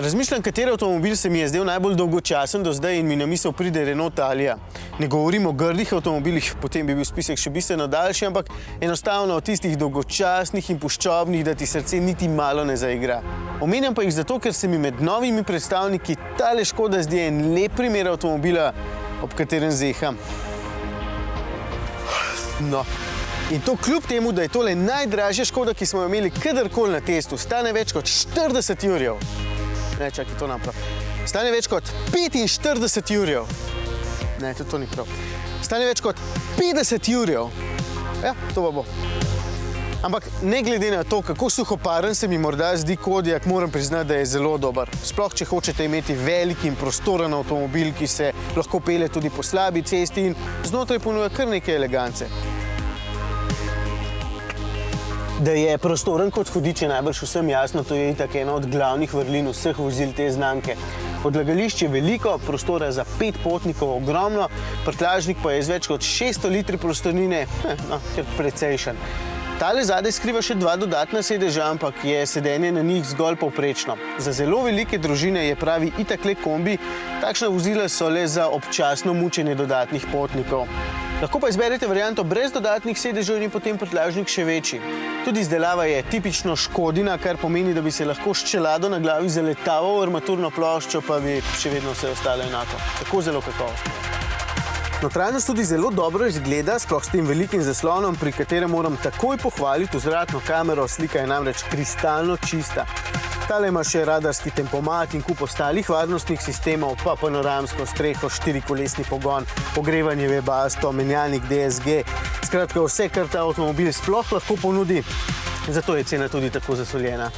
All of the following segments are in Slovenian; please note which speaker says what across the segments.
Speaker 1: Razmišljam, kateri avtomobil se mi je zdel najbolj dolgočasen do zdaj in mi na misel pride Renault Thalia. Ne govorim o grdih avtomobilih, potem bi bil spisek še bistveno daljši, ampak enostavno o tistih dolgočasnih in puščobnih, da ti srce niti malo ne zaigra. Omenjam pa jih zato, ker se mi med novimi predstavniki tale Škoda zdi en lep primer avtomobila, ob katerem zeham. No. In to kljub temu, da je tole najdražja Škoda, ki smo jo imeli kadarkoli na testu, stane več kot 40 jurjev. Ne, čakaj, to nam prav. Stane več kot 45 jurjev. Ne, tudi to ni prav. Stane več kot 50 jurjev. Ja, to pa bo. Ampak ne glede na to, kako suhoparen se mi morda zdi Kodiaq, moram priznati, da je zelo dober. Sploh, če hočete imeti velik in prostoren avtomobil, ki se lahko pelje tudi po slabi cesti in znotraj ponuja kar nekaj elegance. Da je prostoren kot hudič, je najbrž vsem jasno, to je itak ena od glavnih vrlin vseh vozil te znamke. Odlagališč je veliko, prostora za 5 potnikov ogromno, prtljažnik pa je z več kot 600 litri prostornine, kar precejšen. Tale zadaj skriva še 2 dodatna sedeža, ampak je sedenje na njih zgolj povprečno. Za zelo velike družine je pravi itak le kombi, takšna vozila so le za občasno mučenje dodatnih potnikov. Lahko pa izberete varianto brez dodatnih sedežev in potem prtljažnik še večji. Tudi izdelava je tipično Škodina, kar pomeni, da bi se lahko s čelado na glavi zaletaval v armaturno ploščo, pa bi še vedno vse ostalo enako. Tako zelo kakovostno. Notranjost tudi zelo dobro izgleda, sploh s tem velikim zaslonom, pri katerem moram takoj pohvaliti vzvratno kamero, slika je namreč kristalno čista. Tale ima še radarski tempomat in kup ostalih varnostnih sistemov, pa panoramsko streho, 4-kolesni pogon, ogrevanje webasto, menjalnik DSG. Skratka, vse, kar ta avtomobil sploh lahko ponudi, zato je cena tudi tako zasoljena.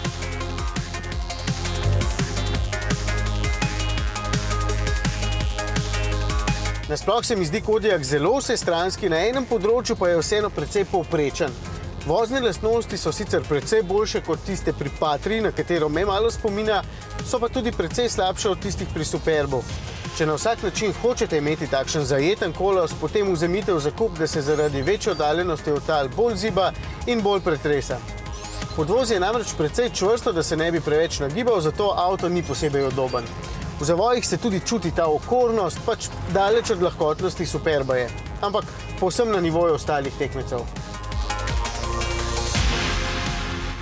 Speaker 1: Nasploh se mi zdi Kodiaq zelo vsestranski, na enem področju pa je vseeno precej povprečen. Vozne lastnosti so sicer precej boljše kot tiste pri Patrii, na katero me malo spominja, so pa tudi precej slabše od tistih pri Superbu. Če na vsak način hočete imeti takšen zajeten kolos, potem vzemite v zakup, da se zaradi večje oddaljenosti od tal bolj ziba in bolj pretresa. Podvoz je namreč precej čvrsto, da se ne bi preveč nagibal, zato avto ni posebej udoben. V zavojih se tudi čuti ta okornost, pač daleč od lahkotnosti Superba je, ampak povsem na nivoju ostalih tekmecev.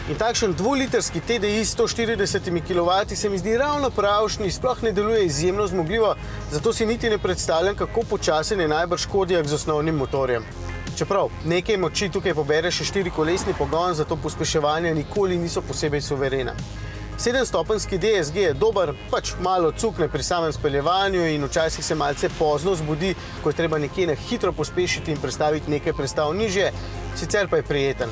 Speaker 1: In takšen 2-litrski TDI s 140 kW se mi zdi ravno pravšnji, sploh ne deluje izjemno zmogljivo, zato si niti ne predstavljam, kako počasen je najbrž Kodiaq z osnovnim motorjem. Čeprav nekaj moči tukaj pobere še 4-kolesni pogon, zato pospeševanja nikoli niso posebej suverena. 7-stopenjski DSG je dober, pač malo cukne pri samem speljevanju in včasih se malce pozno zbudi, ko je treba nekje na hitro pospešiti in prestaviti nekaj prestav nižje, sicer pa je prijeten.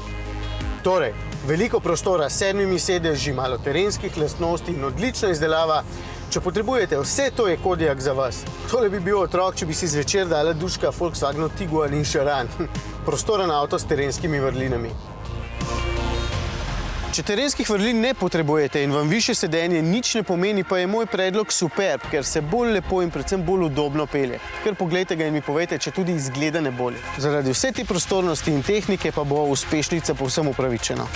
Speaker 1: Torej, veliko prostora s 7 sedeži, malo terenskih lastnosti in odlična izdelava. Če potrebujete vse, to je Kodiaq za vas. Tole bi bil otrok, če bi si zvečer dala duška Volkswagen Tiguan in Charan. Prostoren avto s terenskimi vrlinami. Če terenskih vrlin ne potrebujete in vam višje sedenje nič ne pomeni, pa je moj predlog Superb, ker se bolj lepo in predvsem bolj udobno pelje. Kar poglejte ga in mi povejte, če tudi izgleda ne bolje. Zaradi vse te prostornosti in tehnike pa bo uspešnica povsem upravičena.